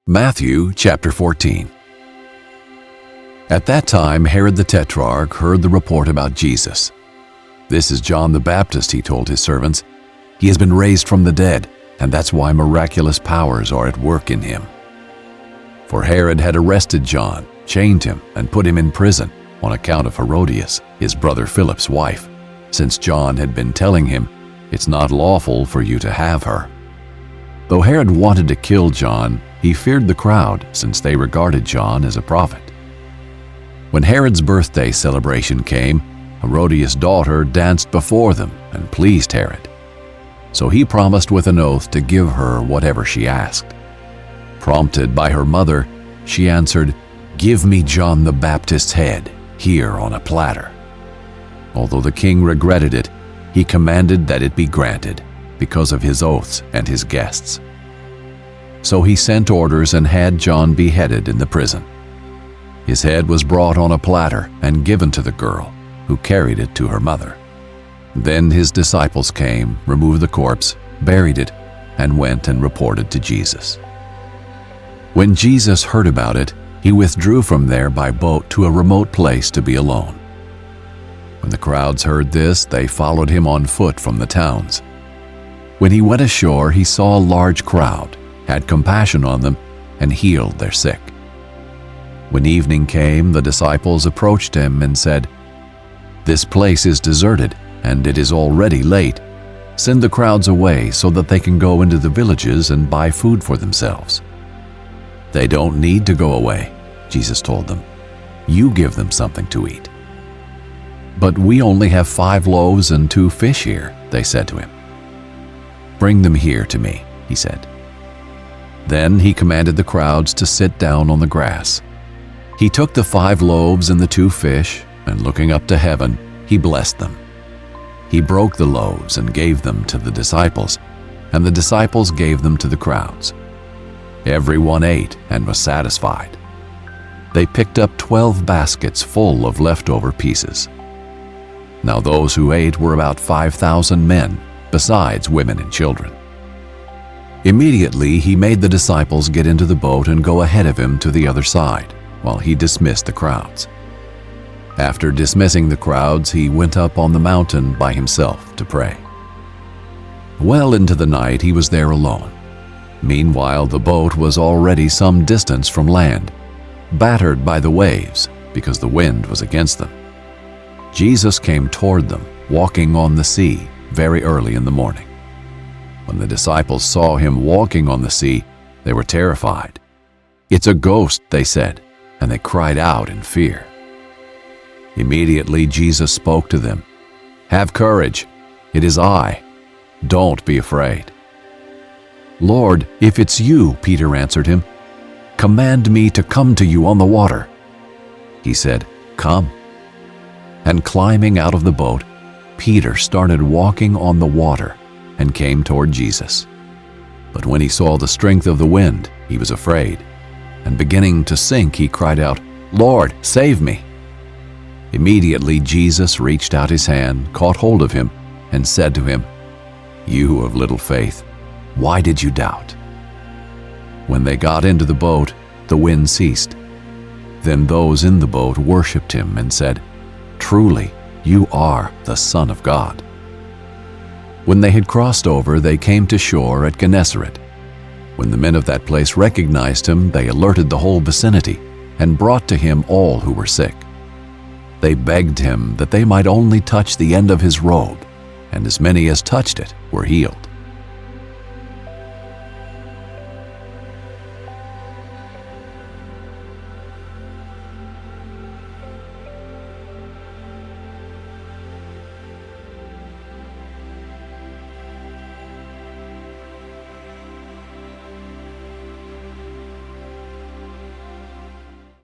Matthew chapter 14. At that time, Herod the Tetrarch heard the report about Jesus. "This is John the Baptist," he told his servants. "He has been raised from the dead, and that's why miraculous powers are at work in him." For Herod had arrested John, chained him, and put him in prison on account of Herodias, his brother Philip's wife, since John had been telling him, "It's not lawful for you to have her." Though Herod wanted to kill John, he feared the crowd, since they regarded John as a prophet. When Herod's birthday celebration came, Herodias' daughter danced before them and pleased Herod. So he promised with an oath to give her whatever she asked. Prompted by her mother, she answered, "Give me John the Baptist's head, here on a platter." Although the king regretted it, he commanded that it be granted, because of his oaths and his guests. So he sent orders and had John beheaded in the prison. His head was brought on a platter and given to the girl, who carried it to her mother. Then his disciples came, removed the corpse, buried it, and went and reported to Jesus. When Jesus heard about it, he withdrew from there by boat to a remote place to be alone. When the crowds heard this, they followed him on foot from the towns. When he went ashore, he saw a large crowd, had compassion on them, and healed their sick. When evening came, the disciples approached him and said, "This place is deserted, and it is already late. Send the crowds away so that they can go into the villages and buy food for themselves." "They don't need to go away," Jesus told them. "You give them something to eat." "But we only have 5 loaves and 2 fish here," they said to him. "Bring them here to me," he said. Then he commanded the crowds to sit down on the grass. He took the 5 loaves and the 2 fish, and looking up to heaven, he blessed them. He broke the loaves and gave them to the disciples, and the disciples gave them to the crowds. Everyone ate and was satisfied. They picked up 12 baskets full of leftover pieces. Now those who ate were about 5,000 men, besides women and children. Immediately he made the disciples get into the boat and go ahead of him to the other side, while he dismissed the crowds. After dismissing the crowds, he went up on the mountain by himself to pray. Well into the night he was there alone. Meanwhile the boat was already some distance from land, battered by the waves because the wind was against them. Jesus came toward them, walking on the sea, very early in the morning. When the disciples saw him walking on the sea, they were terrified. "It's a ghost," they said, and they cried out in fear. Immediately Jesus spoke to them. "Have courage, it is I. Don't be afraid." "Lord, if it's you," Peter answered him, "command me to come to you on the water." He said, "Come." And climbing out of the boat, Peter started walking on the water and came toward Jesus. But when he saw the strength of the wind, he was afraid, and beginning to sink, he cried out, "Lord, save me!" Immediately Jesus reached out his hand, caught hold of him, and said to him, "You of little faith, why did you doubt?" When they got into the boat, the wind ceased. Then those in the boat worshipped him and said, "Truly, you are the Son of God." When they had crossed over, they came to shore at Gennesaret. When the men of that place recognized him, they alerted the whole vicinity and brought to him all who were sick. They begged him that they might only touch the end of his robe, and as many as touched it were healed.